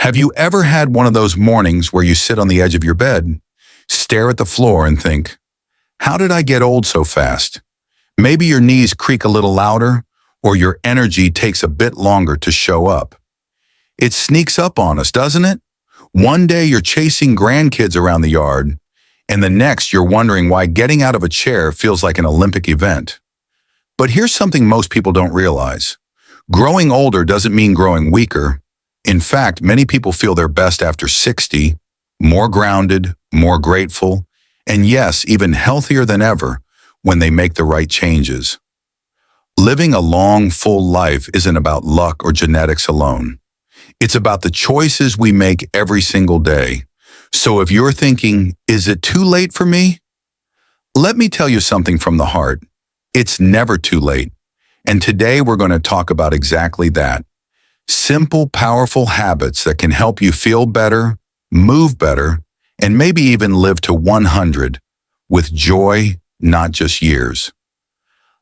Have you ever had one of those mornings where you sit on the edge of your bed, stare at the floor and think, how did I get old so fast? Maybe your knees creak a little louder, or your energy takes a bit longer to show up. It sneaks up on us, doesn't it? One day you're chasing grandkids around the yard, and the next you're wondering why getting out of a chair feels like an Olympic event. But here's something most people don't realize. Growing older doesn't mean growing weaker. In fact, many people feel their best after 60, more grounded, more grateful, and yes, even healthier than ever when they make the right changes. Living a long, full life isn't about luck or genetics alone. It's about the choices we make every single day. So if you're thinking, is it too late for me? Let me tell you something from the heart. It's never too late. And today we're going to talk about exactly that. Simple, powerful habits that can help you feel better, move better, and maybe even live to 100 with joy, not just years.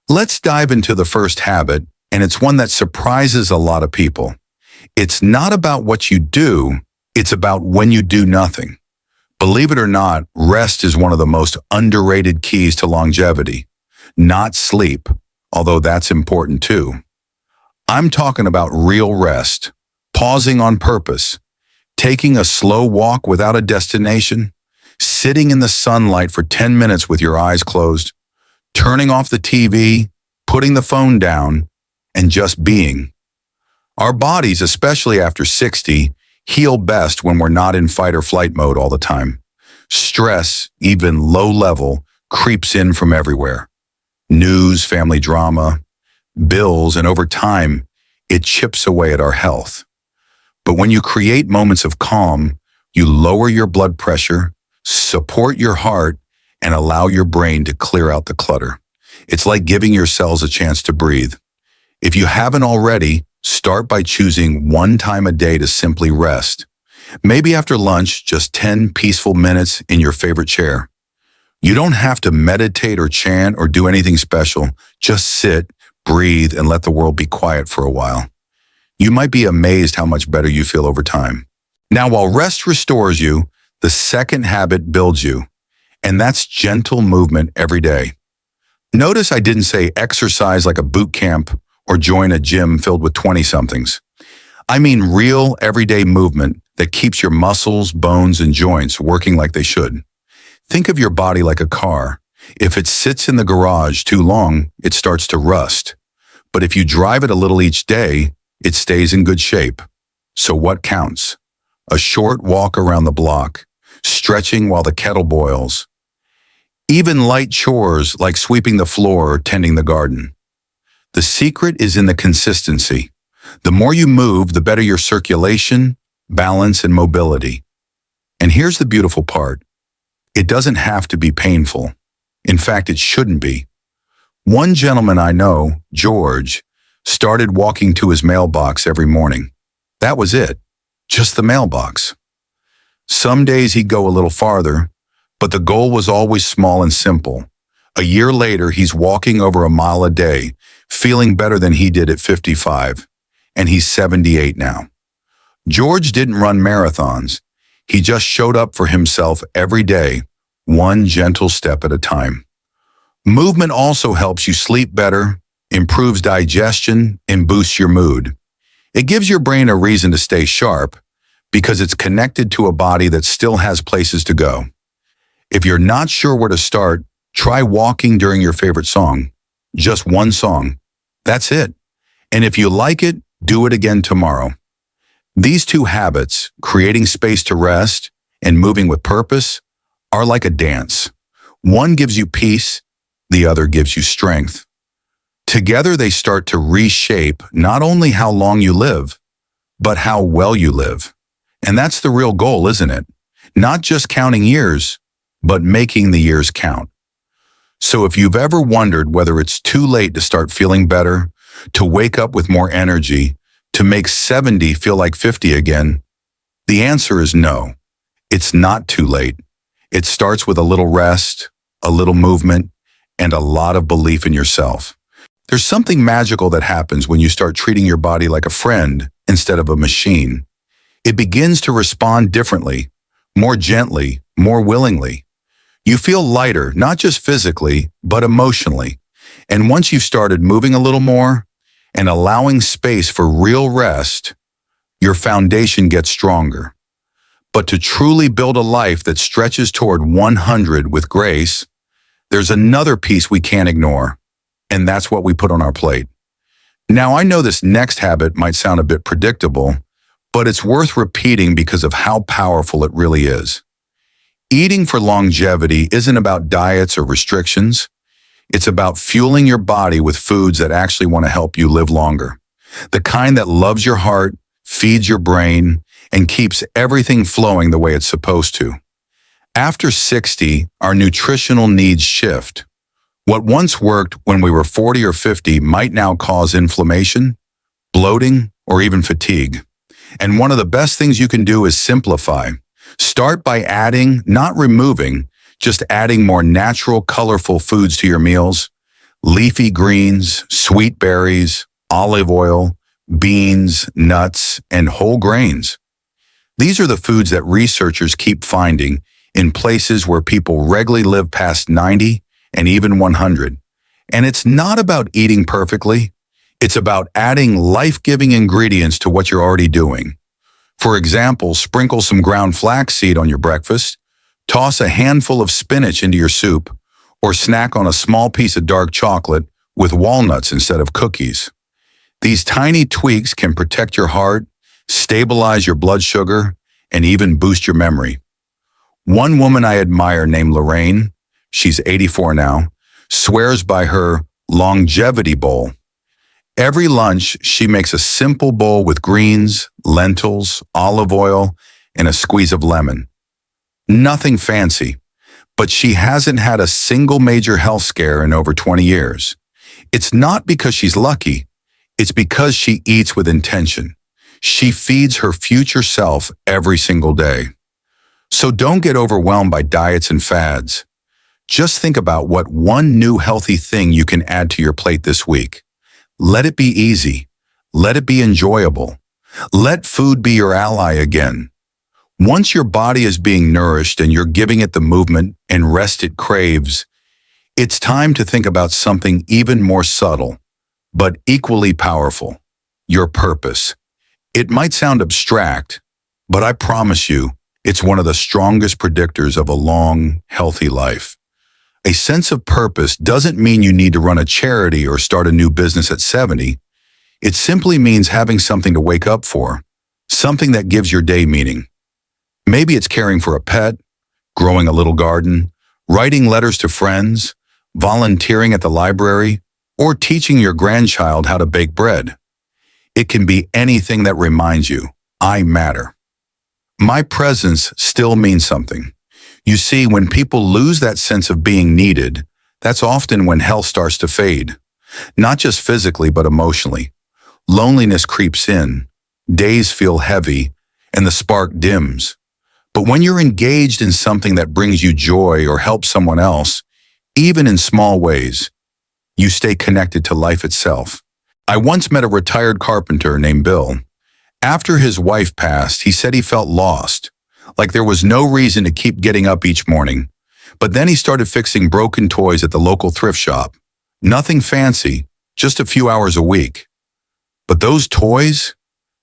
Let's dive into the first habit, and it's one that surprises a lot of people. It's not about what you do, it's about when you do nothing. Believe it or not, rest is one of the most underrated keys to longevity. Not sleep, although that's important too. I'm talking about real rest, pausing on purpose, taking a slow walk without a destination, sitting in the sunlight for 10 minutes with your eyes closed, turning off the TV, putting the phone down, and just being. Our bodies, especially after 60, heal best when we're not in fight or flight mode all the time. Stress, even low level, creeps in from everywhere. News, family drama, bills, and over time, it chips away at our health. But when you create moments of calm, you lower your blood pressure, support your heart, and allow your brain to clear out the clutter. It's like giving your cells a chance to breathe. If you haven't already, start by choosing one time a day to simply rest. Maybe after lunch, just 10 peaceful minutes in your favorite chair. You don't have to meditate or chant or do anything special. Just sit, breathe, and let the world be quiet for a while. You might be amazed how much better you feel over time. Now, while rest restores you, the second habit builds you, and that's gentle movement every day. Notice I didn't say exercise like a boot camp or join a gym filled with 20-somethings. I mean real, everyday movement that keeps your muscles, bones, and joints working like they should. Think of your body like a car. If it sits in the garage too long, it starts to rust. But if you drive it a little each day, it stays in good shape. So what counts? A short walk around the block, stretching while the kettle boils. Even light chores like sweeping the floor or tending the garden. The secret is in the consistency. The more you move, the better your circulation, balance, and mobility. And here's the beautiful part. It doesn't have to be painful. In fact, it shouldn't be. One gentleman I know, George, started walking to his mailbox every morning. That was it, just the mailbox. Some days he'd go a little farther, but the goal was always small and simple. A year later, he's walking over a mile a day, feeling better than he did at 55, and he's 78 now. George didn't run marathons. He just showed up for himself every day, one gentle step at a time. Movement also helps you sleep better, improves digestion, and boosts your mood. It gives your brain a reason to stay sharp because it's connected to a body that still has places to go. If you're not sure where to start, try walking during your favorite song. Just one song. That's it. And if you like it, do it again tomorrow. These two habits, creating space to rest and moving with purpose, are like a dance. One gives you peace, the other gives you strength. Together they start to reshape not only how long you live, but how well you live. And that's the real goal, isn't it? Not just counting years, but making the years count. So if you've ever wondered whether it's too late to start feeling better, to wake up with more energy, to make 70 feel like 50 again, the answer is no. It's not too late. It starts with a little rest, a little movement, and a lot of belief in yourself. There's something magical that happens when you start treating your body like a friend instead of a machine. It begins to respond differently, more gently, more willingly. You feel lighter, not just physically, but emotionally. And once you've started moving a little more and allowing space for real rest, your foundation gets stronger. But to truly build a life that stretches toward 100 with grace, there's another piece we can't ignore, and that's what we put on our plate. Now, I know this next habit might sound a bit predictable, but it's worth repeating because of how powerful it really is. Eating for longevity isn't about diets or restrictions. It's about fueling your body with foods that actually want to help you live longer. The kind that loves your heart, feeds your brain, and keeps everything flowing the way it's supposed to. After 60, our nutritional needs shift. What once worked when we were 40 or 50 might now cause inflammation, bloating, or even fatigue. And one of the best things you can do is simplify. Start by adding, not removing, just adding more natural, colorful foods to your meals. Leafy greens, sweet berries, olive oil, beans, nuts, and whole grains. These are the foods that researchers keep finding in places where people regularly live past 90 and even 100. And it's not about eating perfectly. It's about adding life-giving ingredients to what you're already doing. For example, sprinkle some ground flaxseed on your breakfast, toss a handful of spinach into your soup, or snack on a small piece of dark chocolate with walnuts instead of cookies. These tiny tweaks can protect your heart, stabilize your blood sugar, and even boost your memory. One woman I admire named Lorraine, she's 84 now, swears by her longevity bowl. Every lunch, she makes a simple bowl with greens, lentils, olive oil, and a squeeze of lemon. Nothing fancy, but she hasn't had a single major health scare in over 20 years. It's not because she's lucky, it's because she eats with intention. She feeds her future self every single day. So don't get overwhelmed by diets and fads. Just think about what one new healthy thing you can add to your plate this week. Let it be easy. Let it be enjoyable. Let food be your ally again. Once your body is being nourished and you're giving it the movement and rest it craves, it's time to think about something even more subtle, but equally powerful, your purpose. It might sound abstract, but I promise you, it's one of the strongest predictors of a long, healthy life. A sense of purpose doesn't mean you need to run a charity or start a new business at 70. It simply means having something to wake up for, something that gives your day meaning. Maybe it's caring for a pet, growing a little garden, writing letters to friends, volunteering at the library, or teaching your grandchild how to bake bread. It can be anything that reminds you, I matter. My presence still means something. You see, when people lose that sense of being needed, that's often when health starts to fade. Not just physically, but emotionally. Loneliness creeps in, days feel heavy, and the spark dims. But when you're engaged in something that brings you joy or helps someone else, even in small ways, you stay connected to life itself. I once met a retired carpenter named Bill. After his wife passed, he said he felt lost, like there was no reason to keep getting up each morning. But then he started fixing broken toys at the local thrift shop. Nothing fancy, just a few hours a week. But those toys,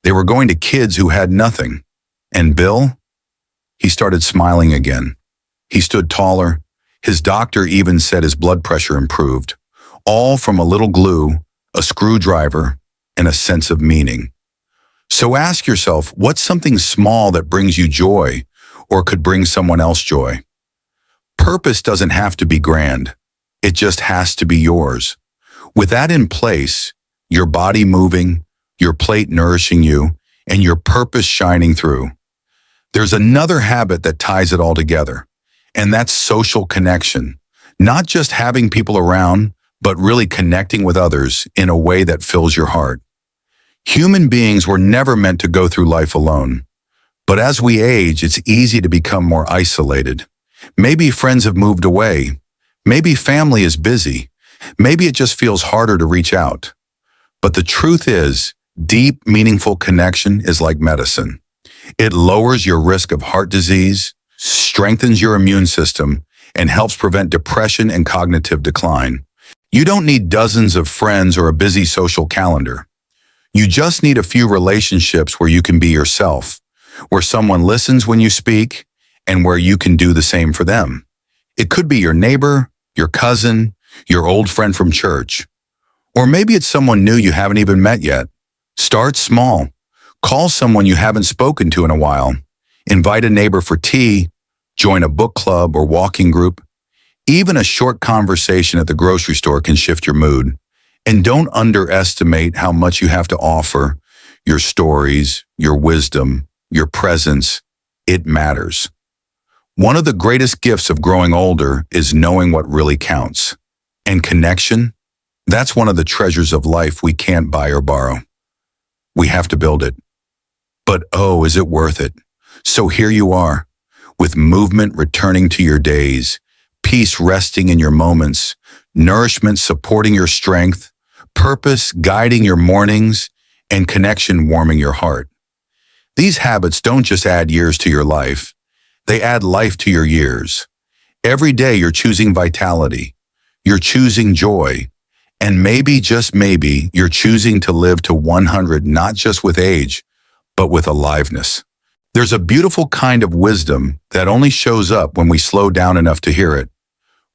they were going to kids who had nothing. And Bill, he started smiling again. He stood taller. His doctor even said his blood pressure improved. All from a little glue, a screwdriver, and a sense of meaning. So ask yourself, what's something small that brings you joy or could bring someone else joy? Purpose doesn't have to be grand. It just has to be yours. With that in place, your body moving, your plate nourishing you, and your purpose shining through. There's another habit that ties it all together, and that's social connection. Not just having people around, but really connecting with others in a way that fills your heart. Human beings were never meant to go through life alone. But as we age, it's easy to become more isolated. Maybe friends have moved away. Maybe family is busy. Maybe it just feels harder to reach out. But the truth is, deep, meaningful connection is like medicine. It lowers your risk of heart disease, strengthens your immune system, and helps prevent depression and cognitive decline. You don't need dozens of friends or a busy social calendar. You just need a few relationships where you can be yourself, where someone listens when you speak, and where you can do the same for them. It could be your neighbor, your cousin, your old friend from church. Or maybe it's someone new you haven't even met yet. Start small. Call someone you haven't spoken to in a while. Invite a neighbor for tea, join a book club or walking group. Even a short conversation at the grocery store can shift your mood. And don't underestimate how much you have to offer. Your stories, your wisdom, your presence, it matters. One of the greatest gifts of growing older is knowing what really counts. And connection, that's one of the treasures of life we can't buy or borrow. We have to build it. But oh, is it worth it? So here you are, with movement returning to your days, peace resting in your moments, nourishment supporting your strength, purpose guiding your mornings, and connection warming your heart. These habits don't just add years to your life, they add life to your years. Every day you're choosing vitality, you're choosing joy, and maybe, just maybe, you're choosing to live to 100 not just with age, but with aliveness. There's a beautiful kind of wisdom that only shows up when we slow down enough to hear it.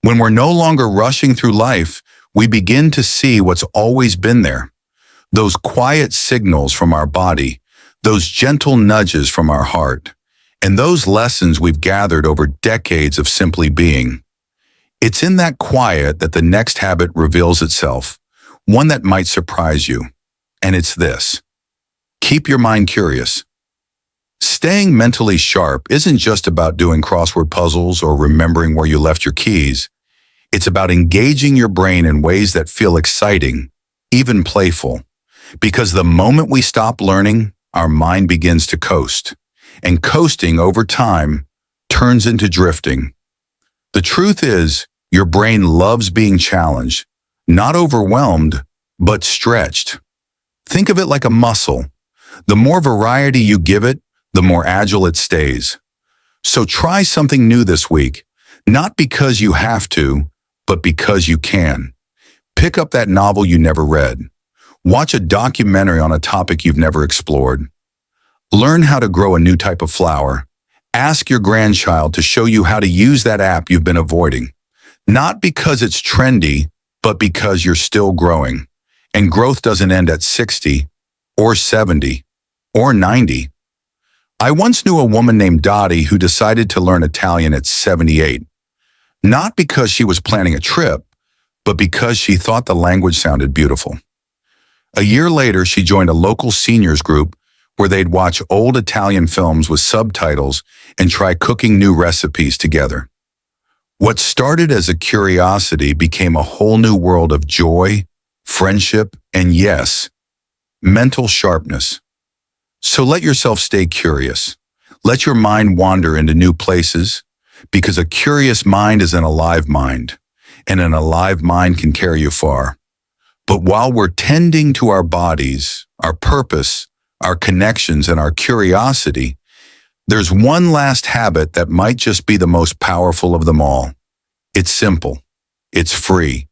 When we're no longer rushing through life, we begin to see what's always been there. Those quiet signals from our body, those gentle nudges from our heart, and those lessons we've gathered over decades of simply being. It's in that quiet that the next habit reveals itself, one that might surprise you. And it's this: keep your mind curious. Staying mentally sharp isn't just about doing crossword puzzles or remembering where you left your keys. It's about engaging your brain in ways that feel exciting, even playful. Because the moment we stop learning, our mind begins to coast. And coasting over time turns into drifting. The truth is, your brain loves being challenged, not overwhelmed, but stretched. Think of it like a muscle. The more variety you give it, the more agile it stays. So try something new this week, not because you have to, but because you can. Pick up that novel you never read. Watch a documentary on a topic you've never explored. Learn how to grow a new type of flower. Ask your grandchild to show you how to use that app you've been avoiding. Not because it's trendy, but because you're still growing. And growth doesn't end at 60, or 70, or 90. I once knew a woman named Dottie who decided to learn Italian at 78. Not because she was planning a trip, but because she thought the language sounded beautiful. A year later, she joined a local seniors group where they'd watch old Italian films with subtitles and try cooking new recipes together. What started as a curiosity became a whole new world of joy, friendship, and yes, mental sharpness. So let yourself stay curious. Let your mind wander into new places, because a curious mind is an alive mind, and an alive mind can carry you far. But while we're tending to our bodies, our purpose, our connections, and our curiosity, there's one last habit that might just be the most powerful of them all. It's simple, it's free,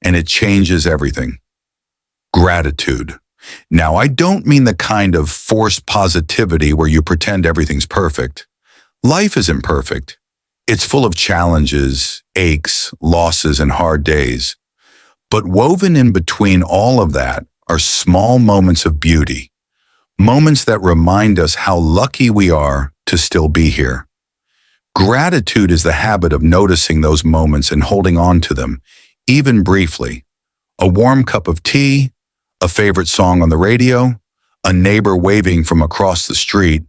and it changes everything. Gratitude. Now, I don't mean the kind of forced positivity where you pretend everything's perfect. Life isn't perfect. It's full of challenges, aches, losses, and hard days. But woven in between all of that are small moments of beauty, moments that remind us how lucky we are to still be here. Gratitude is the habit of noticing those moments and holding on to them, even briefly. A warm cup of tea, a favorite song on the radio, a neighbor waving from across the street,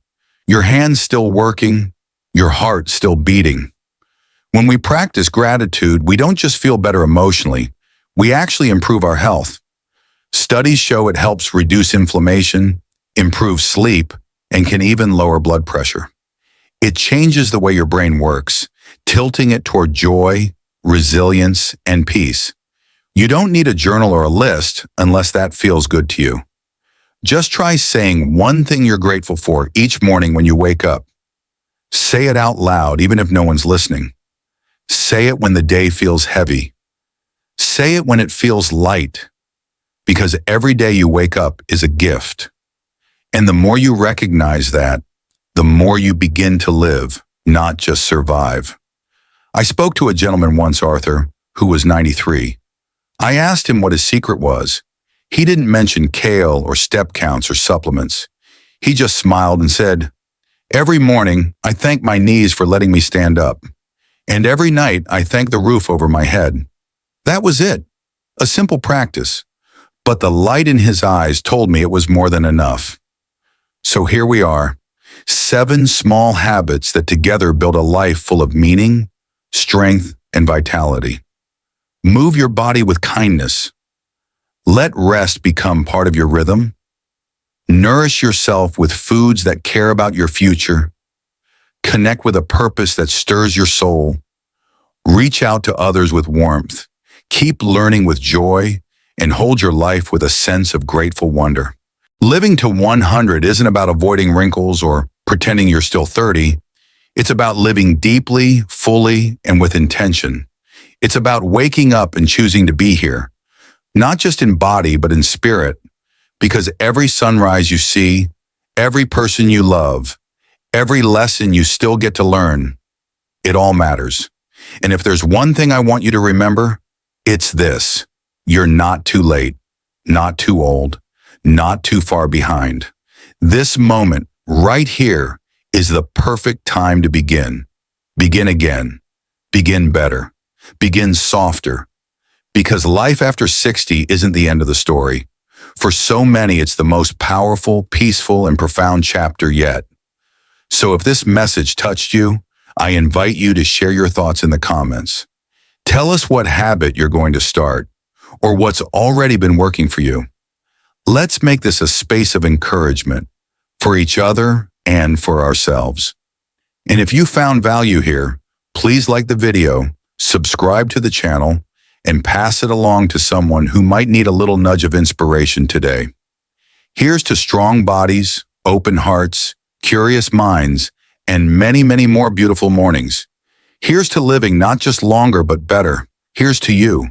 your hands still working, your heart still beating. When we practice gratitude, we don't just feel better emotionally, we actually improve our health. Studies show it helps reduce inflammation, improve sleep, and can even lower blood pressure. It changes the way your brain works, tilting it toward joy, resilience, and peace. You don't need a journal or a list unless that feels good to you. Just try saying one thing you're grateful for each morning when you wake up. Say it out loud, even if no one's listening. Say it when the day feels heavy. Say it when it feels light, because every day you wake up is a gift. And the more you recognize that, the more you begin to live, not just survive. I spoke to a gentleman once, Arthur, who was 93. I asked him what his secret was. He didn't mention kale or step counts or supplements. He just smiled and said, "Every morning, I thank my knees for letting me stand up. And every night, I thank the roof over my head." That was it. A simple practice. But the light in his eyes told me it was more than enough. So here we are, 7 small habits that together build a life full of meaning, strength, and vitality. Move your body with kindness. Let rest become part of your rhythm. Nourish yourself with foods that care about your future. Connect with a purpose that stirs your soul. Reach out to others with warmth. Keep learning with joy, and hold your life with a sense of grateful wonder. Living to 100 isn't about avoiding wrinkles or pretending you're still 30. It's about living deeply, fully, and with intention. It's about waking up and choosing to be here, not just in body, but in spirit, because every sunrise you see, every person you love, every lesson you still get to learn, it all matters. And if there's one thing I want you to remember, it's this: you're not too late, not too old, not too far behind. This moment, right here, is the perfect time to begin. Begin again. Begin better. Begin softer. Because life after 60 isn't the end of the story. For so many, it's the most powerful, peaceful, and profound chapter yet. So if this message touched you, I invite you to share your thoughts in the comments. Tell us what habit you're going to start, or what's already been working for you. Let's make this a space of encouragement for each other and for ourselves. And if you found value here, please like the video, subscribe to the channel, and pass it along to someone who might need a little nudge of inspiration today. Here's to strong bodies, open hearts, curious minds, and many, many more beautiful mornings. Here's to living not just longer but better. Here's to you.